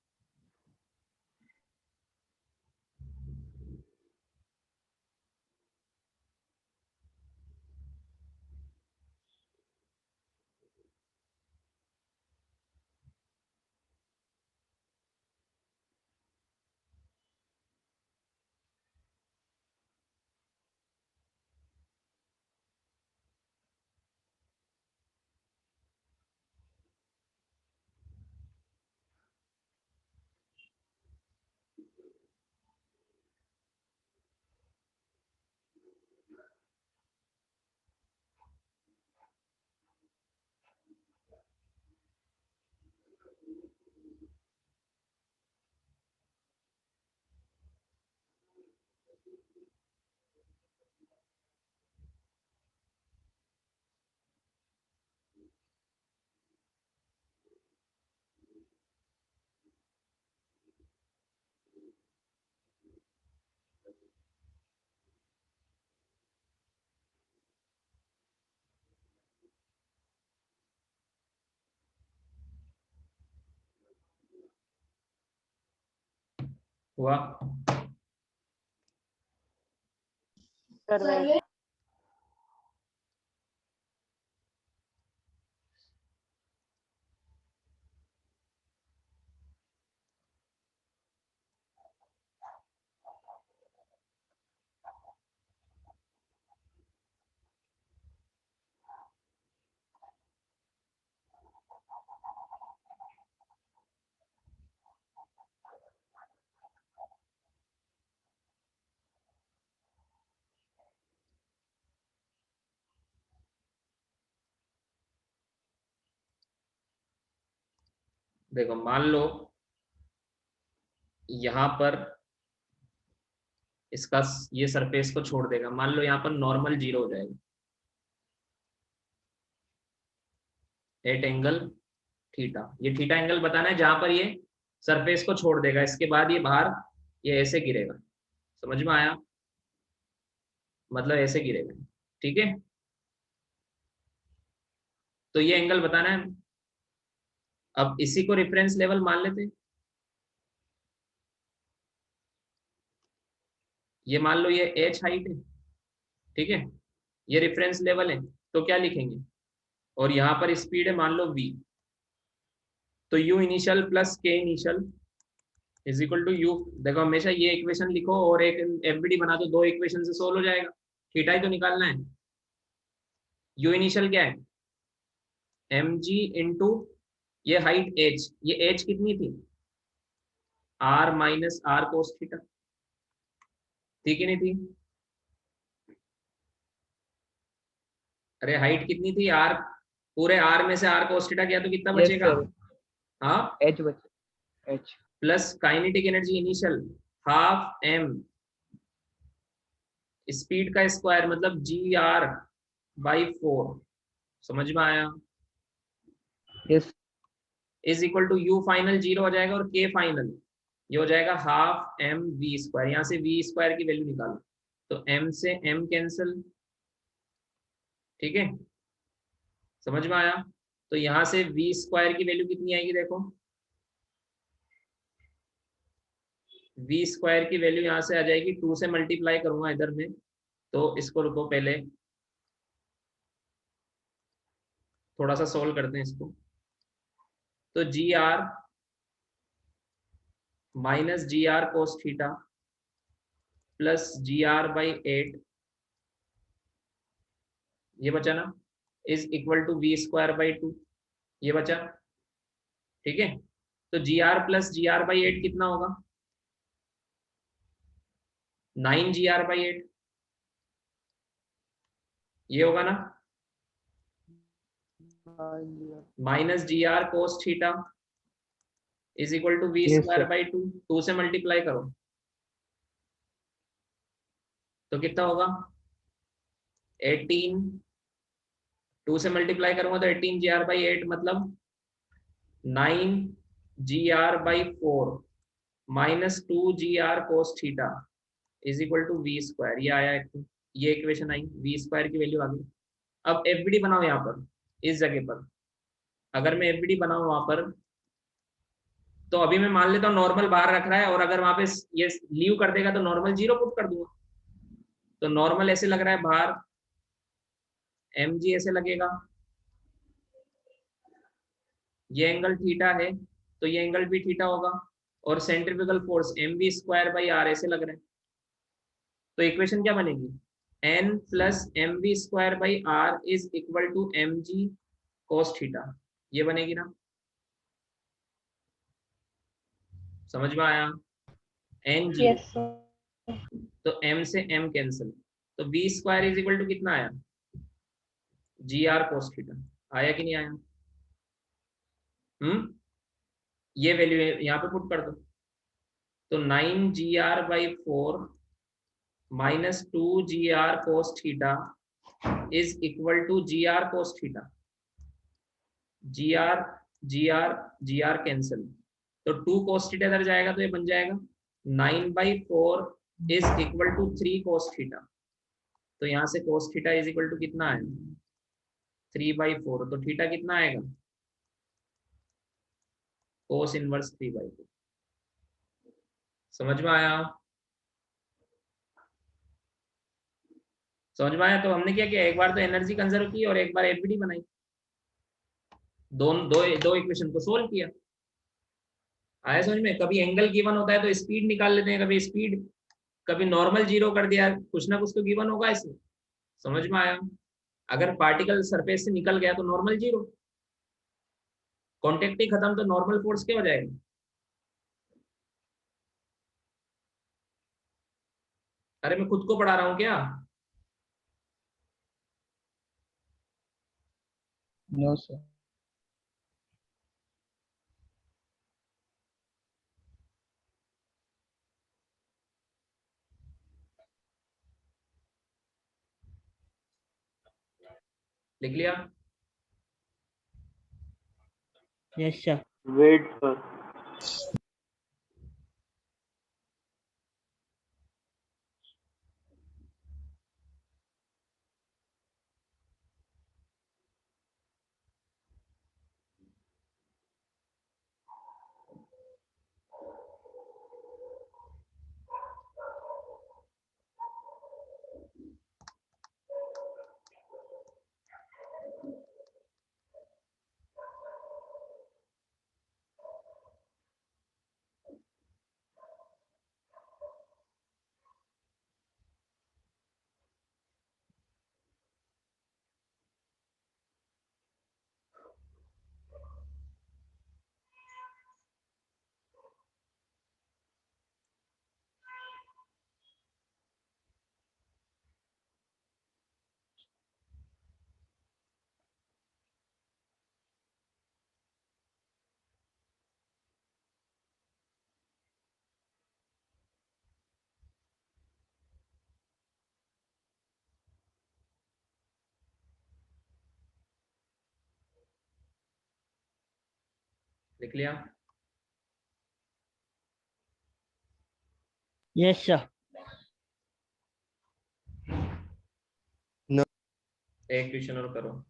हुआ। देखो मान लो यहां पर इसका ये सरफेस को छोड़ देगा, मान लो यहाँ पर नॉर्मल 0 हो जाएगा एट एंगल थीटा। ये थीटा एंगल बताना है जहां पर ये सरफेस को छोड़ देगा, इसके बाद ये बाहर ये ऐसे गिरेगा। समझ में आया? मतलब ऐसे गिरेगा, ठीक है। तो ये एंगल बताना है। अब इसी को रेफरेंस लेवल मान लेते हैं। ये मान लो ये h हाइट है, ठीक है, ये रेफरेंस लेवल है, तो क्या लिखेंगे? और यहाँ पर स्पीड है मान लो v, तो u initial plus k initial is equal to u। देखो हमेशा ये इक्वेशन लिखो और एक एफबीडी बना दो, दो इक्वेशन से सोल्व हो जाएगा। थीटा ही तो निकालना है। u इनिशियल क्या है? mg इंटू ये हाइट h, ये h कितनी थी? r minus r cos theta, थी कि नहीं थी? अरे हाइट कितनी थी? r, पूरे r में से r कोस थीटा किया तो कितना Yes, बचेगा? sir. हाँ, H बचे H। Plus kinetic energy initial half m, speed का स्क्वायर मतलब जी आर बाई 4। समझ में आया? Yes। Is equal to U final 0 हो जाएगा और के फाइनल ये हो जाएगा हाफ एम वी स्क्वायर। यहाँ से वी स्क्वायर की वैल्यू निकालो तो एम से एम कैंसिल, ठीक है, समझ में आया? तो यहाँ से वी स्क्वायर की वैल्यू कितनी आएगी? देखो वी स्क्वायर की वैल्यू यहाँ से आ जाएगी, 2 से मल्टीप्लाई करूंगा इधर में, तो इसको रुको पहले थोड़ा सा सोल्व करते हैं इसको। तो G R minus G R cos theta plus G R by 8, ये बचा ना, is equal to V square by 2, ये बचा, ठीक है। तो G R plus G R by 8 कितना होगा? 9 जी आर बाई 8, ये होगा ना, minus G R cos theta is equal to V Yes, square sir. By 2, 2 से मल्टीप्लाई करो तो कितना होगा? 18, 2 से मल्टीप्लाई करूंगा तो 18 जी आर बाई 8 मतलब 9 G R by 4 minus 2 G R cos theta is equal to V square. ये आया एक, ये इक्वेशन आई, वी स्क्वायर की वैल्यू आ गई। अब एफबीडी बनाओ यहाँ पर इस जगह पर। अगर मैं एफबीडी बनाऊं वहां पर, तो अभी मैं मान लेता हूँ नॉर्मल बाहर रख रहा है, और अगर वहां पे ये लीव कर देगा तो नॉर्मल 0 पुट कर दूंगा। तो नॉर्मल ऐसे लग रहा है बाहर, एम जी ऐसे लगेगा, ये एंगल थीटा है तो ये एंगल भी थीटा होगा, और centrifugal force M V square by R ऐसे लग रहा है। तो इक्वेशन क्या बनेगी? N plus M V square by are is equal to M G cos theta, ये बनेगी ना? समझ में आया? एन जी, यस सर। तो m से m कैंसिल, तो v square is equal to कितना आया? G R cos theta. आया कि नहीं आया? ये वैल्यू यहाँ पे पुट कर दो, तो 9 G R by 4 minus 2 G R cos theta is equal to G R cos theta. G R G R G R cancel, तो 2 कोस थीटा इधर जाएगा तो ये बन जाएगा 9 by 4 is equal to 3 cos theta. तो यहाँ से cos theta is equal to कितना है? 3 बाई 4, तो थीटा कितना आएगा? Cos inverse 3 by 4। समझ में आया? समझ में आया? तो हमने क्या किया, एक बार तो एनर्जी कंजर्व की और एक बार एफबीडी बनाई, दो दो इक्वेशन को सोल्व किया। आया समझ में? कभी एंगल गिवन होता है तो स्पीड निकाल लेते हैं, कभी स्पीड, कभी नॉर्मल जीरो कर दिया, कुछ ना कुछ तो गिवन होगा इसमें। समझ में आया? अगर पार्टिकल सरफेस से निकल गया तो नॉर्मल जीरो, कॉन्टेक्ट ही खत्म तो नॉर्मल फोर्स क्या हो जाएगा? अरे मैं खुद को पढ़ा रहा हूँ क्या? No sir. लिख लिया? Yes sir. Wait sir. लिख लिया? Yes sir. एक क्वेश्चन और करो।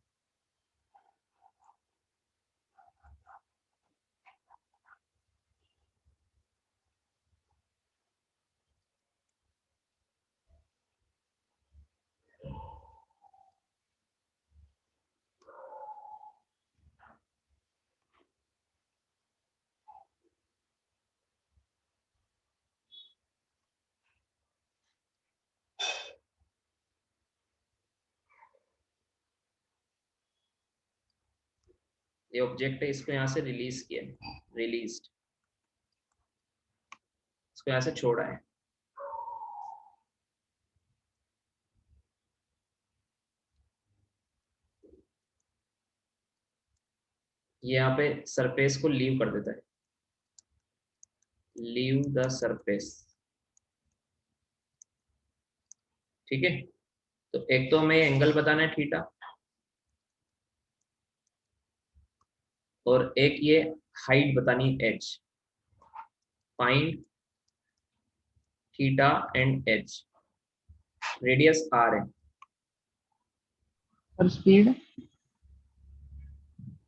ये ऑब्जेक्ट है, इसको यहाँ से रिलीज किया, रिलीज्ड, इसको यहाँ से छोड़ा है। ये यहाँ पे सरफेस को लीव कर देता है, लीव द सरफेस। ठीक है, तो एक तो हमें एंगल बताना है थीटा, और एक ये हाइट बतानी है H. Find theta and H, radius R है। और स्पीड?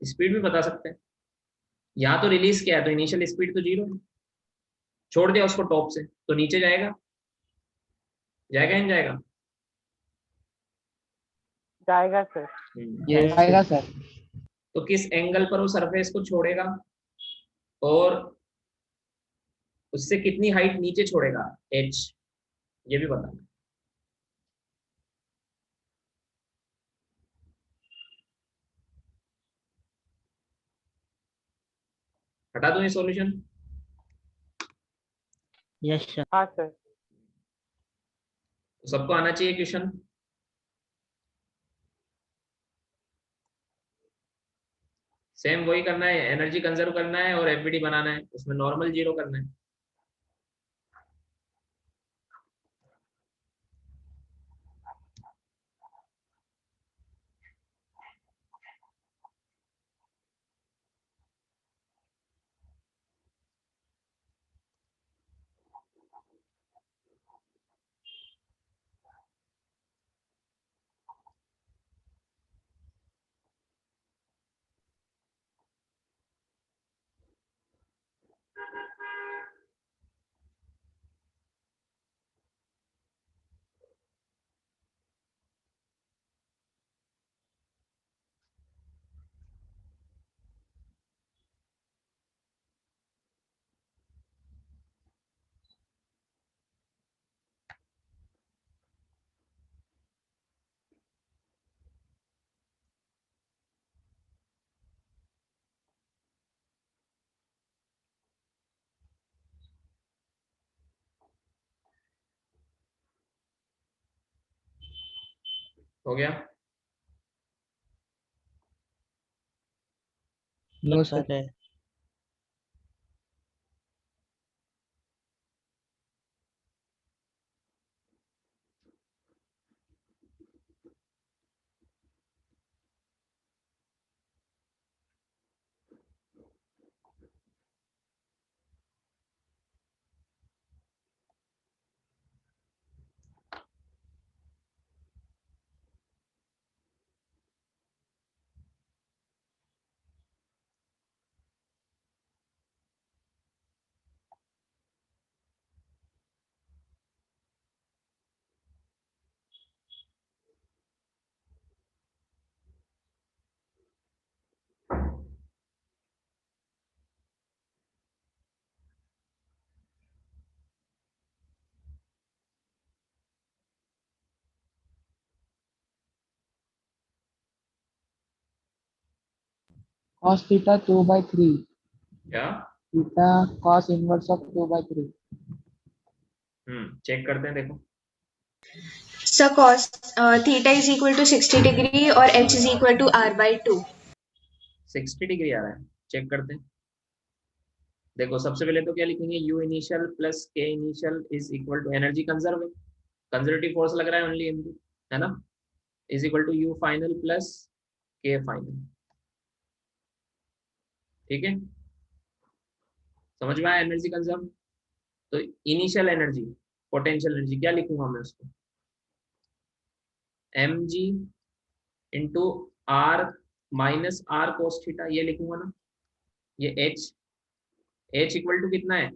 स्पीड भी बता सकते हैं। यहाँ तो रिलीज किया है तो इनिशियल स्पीड तो जीरो है, छोड़ दिया उसको टॉप से तो नीचे जाएगा, जाएगा नहीं जाएगा? जाएगा सर। ये आएगा सर। तो किस एंगल पर वो सरफेस को छोड़ेगा और उससे कितनी हाइट नीचे छोड़ेगा, एच, ये भी बताना। हटा दो ये सॉल्यूशन? Yes sir. हाँ सर। तो सबको आना चाहिए क्वेश्चन। सेम वही करना है, एनर्जी कंजर्व करना है और एफबीडी बनाना है, उसमें नॉर्मल जीरो करना है। हो गया? No sir sir. है। cos theta 2/3, क्या? theta cos inverse of 2/3. Check करते हैं, देखो। So cos theta is equal to 60 degree और h is equal to r/2. 60 degree आ रहा है, चेक करते हैं। देखो सबसे पहले तो क्या लिखेंगे, u initial plus k initial is equal to energy conservative force लग रहा है ओनली mg, है ना, is equal to u final plus k final. ठीक है, समझ में आया एनर्जी कंजर्व? तो इनिशियल एनर्जी, पोटेंशियल एनर्जी क्या लिखूंगा मैं उसको, mg into r minus r cos theta, ये लिखूंगा ना। ये h इक्वल टू कितना है,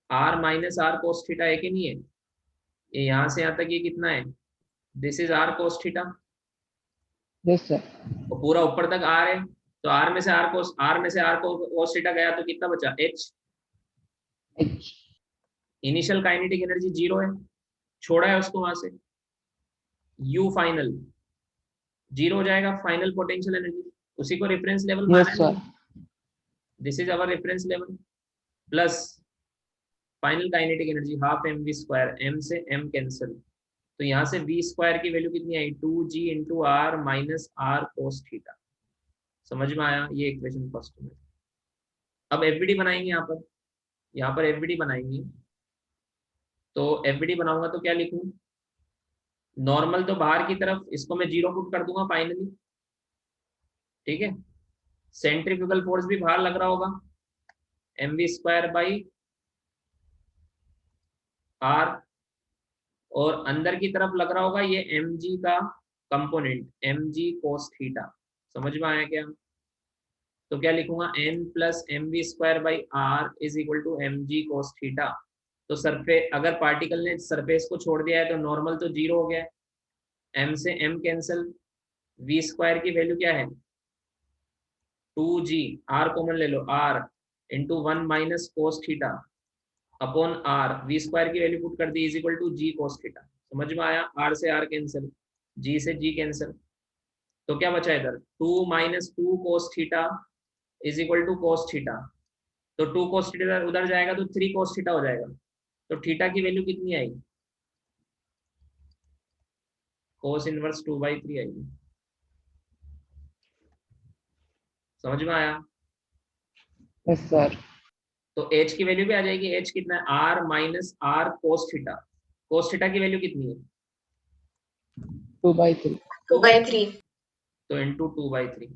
r minus r cos theta है कि नहीं है? ये यहाँ से यहाँ तक ये कितना है, this is r cos theta, Yes sir. और पूरा ऊपर तक r है, तो r में से r कोस थीटा गया तो कितना बचा, h। H. Initial kinetic energy 0 है, छोड़ा है उसको वहां से, u फाइनल 0 हो जाएगा, फाइनल पोटेंशियल एनर्जी, उसी को रेफरेंस लेवल माना Yes है, sir. This is our reference level, plus final kinetic energy half mv square, m से m कैंसिल, तो यहाँ से v स्क्वायर की वैल्यू कितनी आई, 2g into are minus are cos theta. समझ में आया? ये इक्वेशन फर्स्ट में। अब एफबीडी बनाएंगे, यहाँ पर एफबीडी बनाएंगे, तो एफबीडी बनाऊंगा तो क्या लिखूं, नॉर्मल तो बाहर की तरफ, इसको मैं 0 पुट कर दूंगा फाइनली। ठीक है, सेंट्रीफ्यूगल फोर्स भी बाहर लग रहा होगा, mv स्क्वायर बाई आर, और अंदर की तरफ लग रहा होगा ये mg का कंपोनेंट, mg कोस थीटा। समझ में आया क्या? तो क्या लिखूंगा, n plus mv square by are is equal to mg cos theta. तो सरफेस, अगर पार्टिकल ने सरफेस को छोड़ दिया है तो नॉर्मल तो 0 हो गया है, m से m कैंसिल, v स्क्वायर की वैल्यू क्या है, 2g, r कॉमन ले लो, r into 1 minus cos theta upon r, v square की वैल्यू पुट कर दी, is equal to g cos theta. समझ में आया? r से r कैंसिल, g से g कैंसिल, तो क्या बचा इधर, 2 minus 2 cos theta is equal to cos theta, तो 2 कोस थीटा उधर जाएगा तो 3 कोस थीटा हो जाएगा, तो थीटा की वैल्यू कितनी आई, कोस इनवर्स 2/3 आएगी। समझ में आया? Yes sir. तो h की वैल्यू भी आ जाएगी, h कितना है, r minus r cos theta की वैल्यू कितनी है, 2/3. 2/3. तो इंटू 2/3,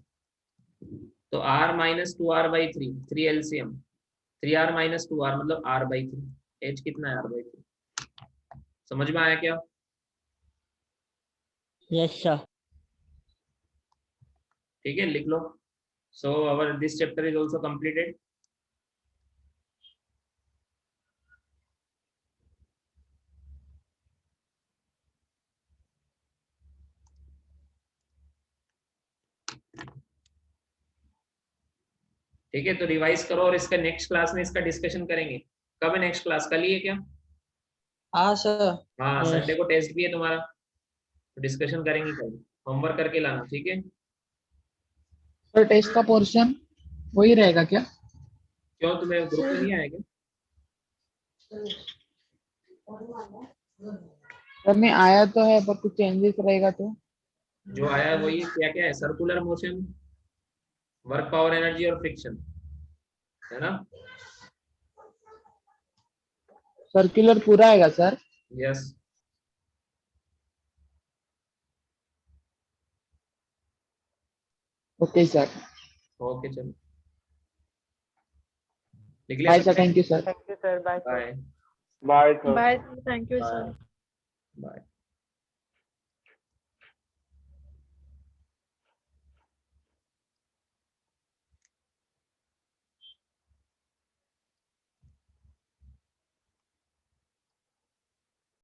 तो r minus 2r/3, 3 LCM, 3r minus 2r मतलब r/3, h कितना है, r/3। समझ में आया क्या? Yes sir. ठीक है, लिख लो। So our this chapter is also completed. ठीक है, तो रिवाइज करो और इसका नेक्स्ट क्लास में इसका डिस्कशन करेंगे। कब है नेक्स्ट क्लास, कल ही है क्या? हाँ सर। हाँ, Yes. संडे को टेस्ट भी है तुम्हारा, तो डिस्कशन करेंगे कल, होमवर्क करके लाना, ठीक है? तो टेस्ट का पोर्शन वही रहेगा क्या? क्यों, तुम्हें ग्रुप में नहीं आया क्या? सर नहीं आया तो है पर कुछ चेंजेस रहेगा तो। जो आया वही क्या क्या है, circular motion, work power energy और फ्रिक्शन, है ना? सर्कुलर पूरा आएगा sir. Yes. Okay sir. Okay चलो, लिख लिया बाय सब? Sir, thank you sir. Thank you sir, bye bye bye sir. Bye, thank you bye sir. Bye.